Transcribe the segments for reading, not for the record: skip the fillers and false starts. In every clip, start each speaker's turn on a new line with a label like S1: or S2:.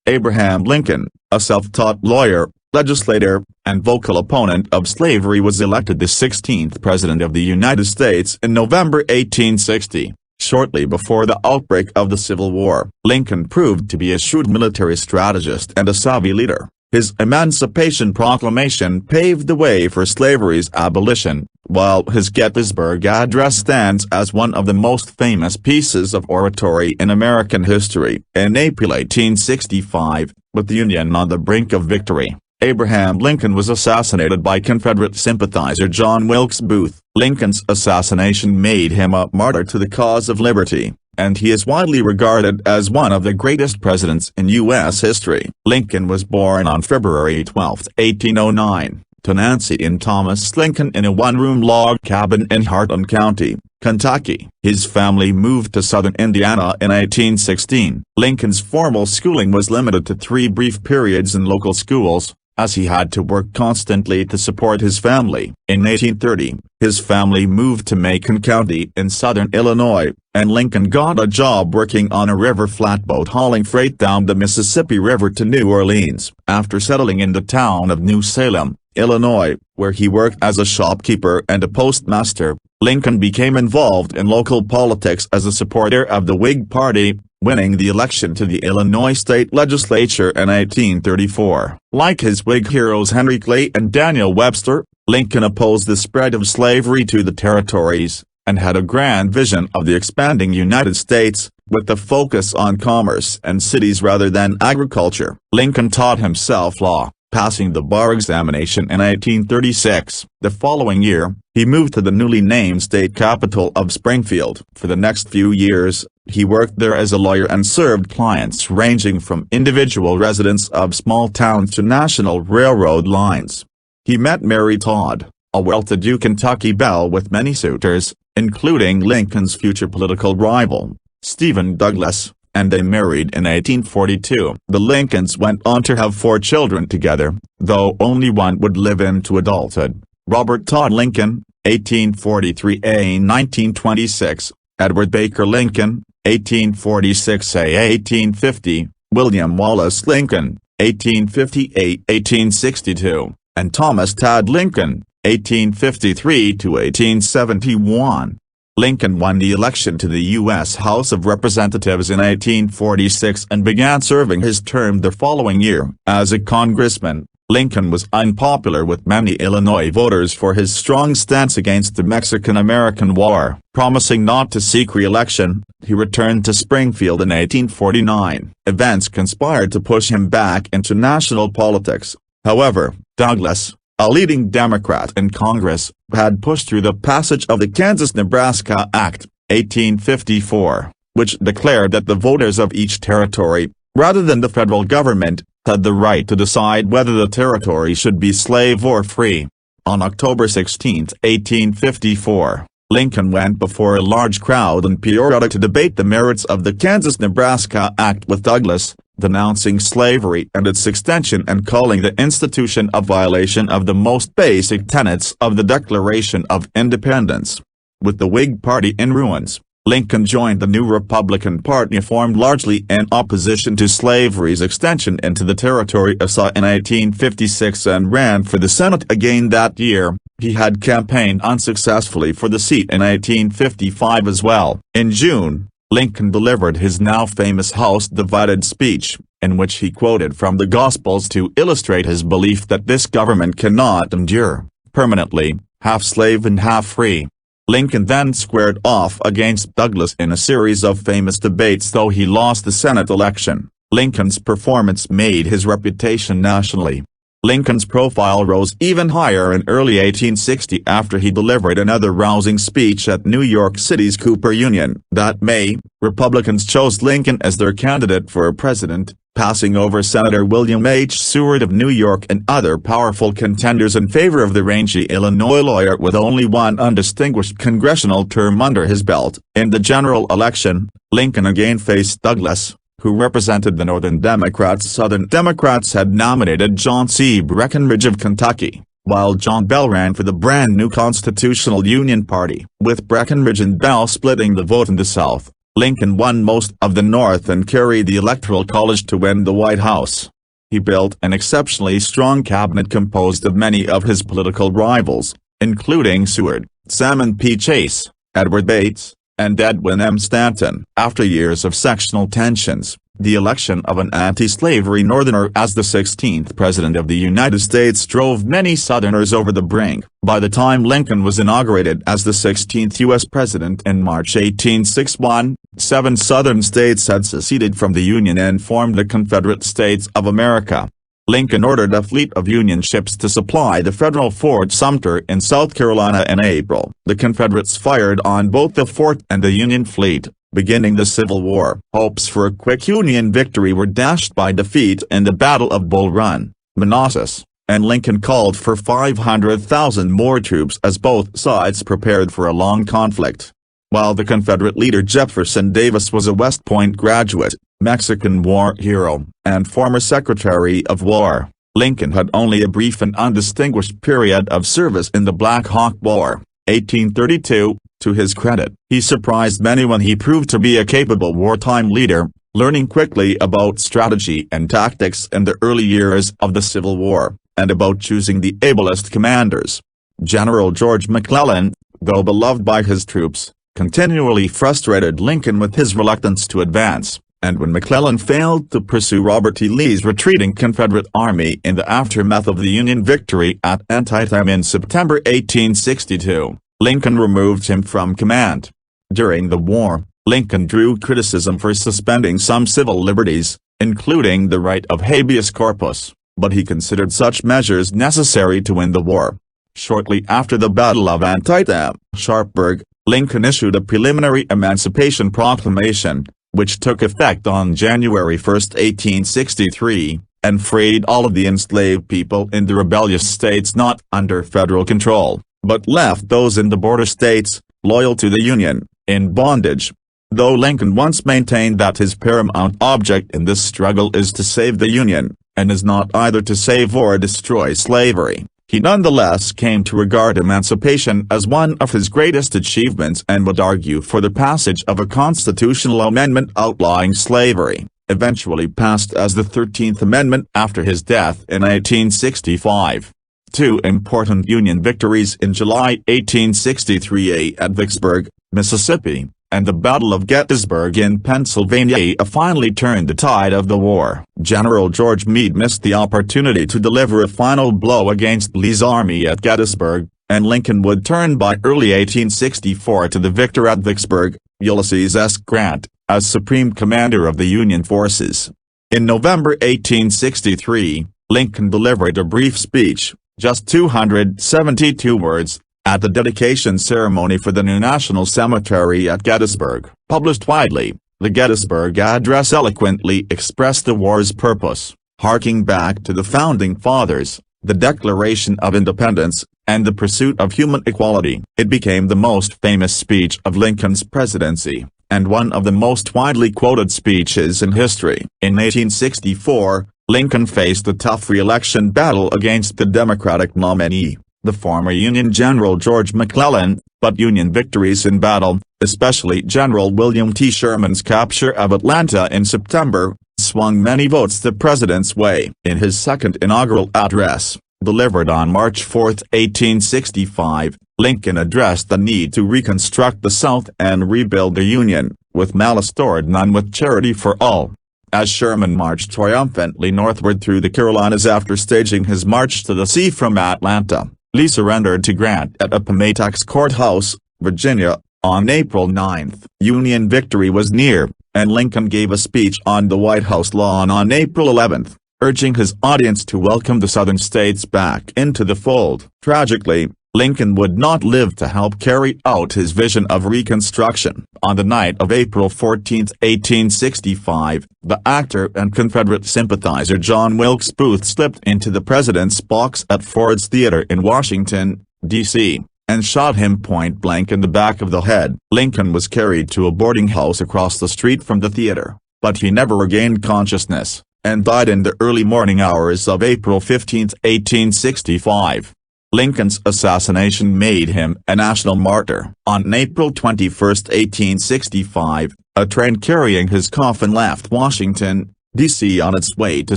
S1: Abraham Lincoln, a self-taught lawyer, legislator, and vocal opponent of slavery, was elected the 16th President of the United States in November 1860. Shortly before the outbreak of the Civil War, Lincoln proved to be a shrewd military strategist and a savvy leader. His Emancipation Proclamation paved the way for slavery's abolition, while his Gettysburg Address stands as one of the most famous pieces of oratory in American history. In April 1865, with the Union on the brink of victory, Abraham Lincoln was assassinated by Confederate sympathizer John Wilkes Booth. Lincoln's assassination made him a martyr to the cause of liberty, and he is widely regarded as one of the greatest presidents in U.S. history. Lincoln was born on February 12, 1809, to Nancy and Thomas Lincoln in a one-room log cabin in Harlan County, Kentucky. His family moved to southern Indiana in 1816. Lincoln's formal schooling was limited to 3 brief periods in local schools, as he had to work constantly to support his family. In 1830, his family moved to Macon County in southern Illinois, and Lincoln got a job working on a river flatboat hauling freight down the Mississippi River to New Orleans. After settling in the town of New Salem, Illinois, where he worked as a shopkeeper and a postmaster, Lincoln became involved in local politics as a supporter of the Whig Party, winning the election to the Illinois state legislature in 1834. Like his Whig heroes Henry Clay and Daniel Webster, Lincoln opposed the spread of slavery to the territories, and had a grand vision of the expanding United States, with a focus on commerce and cities rather than agriculture. Lincoln taught himself law, passing the bar examination in 1836. The following year, he moved to the newly named state capital of Springfield. For the next few years, he worked there as a lawyer and served clients ranging from individual residents of small towns to national railroad lines. He met Mary Todd, a well-to-do Kentucky belle with many suitors, including Lincoln's future political rival, Stephen Douglas, and they married in 1842. The Lincolns went on to have 4 children together, though only one would live into adulthood: Robert Todd Lincoln, 1843–1926, Edward Baker Lincoln, 1846–1850, William Wallace Lincoln, 1858–1862, and Thomas Tad Lincoln, 1853–1871. Lincoln won the election to the U.S. House of Representatives in 1846 and began serving his term the following year. As a congressman, Lincoln was unpopular with many Illinois voters for his strong stance against the Mexican-American War. Promising not to seek re-election, he returned to Springfield in 1849. Events conspired to push him back into national politics. However, Douglas, a leading Democrat in Congress, had pushed through the passage of the Kansas-Nebraska Act, 1854, which declared that the voters of each territory, rather than the federal government, had the right to decide whether the territory should be slave or free. On October 16, 1854, Lincoln went before a large crowd in Peoria to debate the merits of the Kansas-Nebraska Act with Douglas, denouncing slavery and its extension and calling the institution a violation of the most basic tenets of the Declaration of Independence. With the Whig Party in ruins, Lincoln joined the new Republican Party formed largely in opposition to slavery's extension into the territory of SA in 1856 and ran for the Senate again that year. He had campaigned unsuccessfully for the seat in 1855 as well. In June, Lincoln delivered his now famous House Divided speech, in which he quoted from the Gospels to illustrate his belief that this government cannot endure, permanently, half slave and half free. Lincoln then squared off against Douglas in a series of famous debates, though he lost the Senate election. Lincoln's performance made his reputation nationally. Lincoln's profile rose even higher in early 1860 after he delivered another rousing speech at New York City's Cooper Union. That May, Republicans chose Lincoln as their candidate for president, passing over Senator William H. Seward of New York and other powerful contenders in favor of the rangy Illinois lawyer with only one undistinguished congressional term under his belt. In the general election, Lincoln again faced Douglas, who represented the Northern Democrats. Southern Democrats had nominated John C. Breckinridge of Kentucky, while John Bell ran for the brand-new Constitutional Union Party. With Breckinridge and Bell splitting the vote in the South, Lincoln won most of the North and carried the Electoral College to win the White House. He built an exceptionally strong cabinet composed of many of his political rivals, including Seward, Salmon P. Chase, Edward Bates, and Edwin M. Stanton. After years of sectional tensions, the election of an anti-slavery Northerner as the 16th President of the United States drove many Southerners over the brink. By the time Lincoln was inaugurated as the 16th U.S. President in March 1861, 7 Southern states had seceded from the Union and formed the Confederate States of America. Lincoln ordered a fleet of Union ships to supply the federal Fort Sumter in South Carolina in April. The Confederates fired on both the fort and the Union fleet, beginning the Civil War. Hopes for a quick Union victory were dashed by defeat in the Battle of Bull Run, Manassas, and Lincoln called for 500,000 more troops as both sides prepared for a long conflict. While the Confederate leader Jefferson Davis was a West Point graduate, Mexican War hero, and former Secretary of War, Lincoln had only a brief and undistinguished period of service in the Black Hawk War, 1832. To his credit, he surprised many when he proved to be a capable wartime leader, learning quickly about strategy and tactics in the early years of the Civil War, and about choosing the ablest commanders. General George McClellan, though beloved by his troops, continually frustrated Lincoln with his reluctance to advance, and when McClellan failed to pursue Robert E. Lee's retreating Confederate army in the aftermath of the Union victory at Antietam in September 1862, Lincoln removed him from command. During the war, Lincoln drew criticism for suspending some civil liberties, including the right of habeas corpus, but he considered such measures necessary to win the war. Shortly after the Battle of Antietam, Sharpsburg, Lincoln issued a preliminary Emancipation Proclamation, which took effect on January 1, 1863, and freed all of the enslaved people in the rebellious states not under federal control, but left those in the border states, loyal to the Union, in bondage. Though Lincoln once maintained that his paramount object in this struggle is to save the Union, and is not either to save or destroy slavery, he nonetheless came to regard emancipation as one of his greatest achievements and would argue for the passage of a constitutional amendment outlawing slavery, eventually passed as the 13th Amendment after his death in 1865. 2 important Union victories in July 1863 at Vicksburg, Mississippi, and the Battle of Gettysburg in Pennsylvania finally turned the tide of the war. General George Meade missed the opportunity to deliver a final blow against Lee's army at Gettysburg, and Lincoln would turn by early 1864 to the victor at Vicksburg, Ulysses S. Grant, as Supreme Commander of the Union forces. In November 1863, Lincoln delivered a brief speech, just 272 words, at the dedication ceremony for the new National Cemetery at Gettysburg. Published widely, the Gettysburg Address eloquently expressed the war's purpose, harking back to the Founding Fathers, the Declaration of Independence, and the pursuit of human equality. It became the most famous speech of Lincoln's presidency, and one of the most widely quoted speeches in history. In 1864, Lincoln faced a tough re-election battle against the Democratic nominee, the former Union General George McClellan, but Union victories in battle, especially General William T. Sherman's capture of Atlanta in September, swung many votes the president's way. In his second inaugural address, delivered on March 4, 1865, Lincoln addressed the need to reconstruct the South and rebuild the Union, with malice toward none, with charity for all. As Sherman marched triumphantly northward through the Carolinas after staging his march to the sea from Atlanta, Lee surrendered to Grant at Appomattox Courthouse, Virginia, on April 9. Union victory was near, and Lincoln gave a speech on the White House lawn on April 11, urging his audience to welcome the Southern states back into the fold. Tragically, Lincoln would not live to help carry out his vision of Reconstruction. On the night of April 14, 1865, the actor and Confederate sympathizer John Wilkes Booth slipped into the president's box at Ford's Theater in Washington, D.C., and shot him point-blank in the back of the head. Lincoln was carried to a boarding house across the street from the theater, but he never regained consciousness, and died in the early morning hours of April 15, 1865. Lincoln's assassination made him a national martyr. On April 21, 1865, a train carrying his coffin left Washington, D.C. on its way to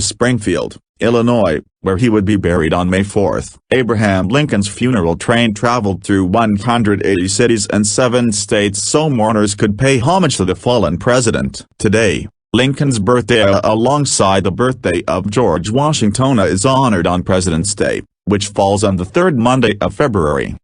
S1: Springfield, Illinois, where he would be buried on May 4. Abraham Lincoln's funeral train traveled through 180 cities and 7 states so mourners could pay homage to the fallen president. Today, Lincoln's birthday alongside the birthday of George Washington is honored on President's Day, which falls on the third Monday of February.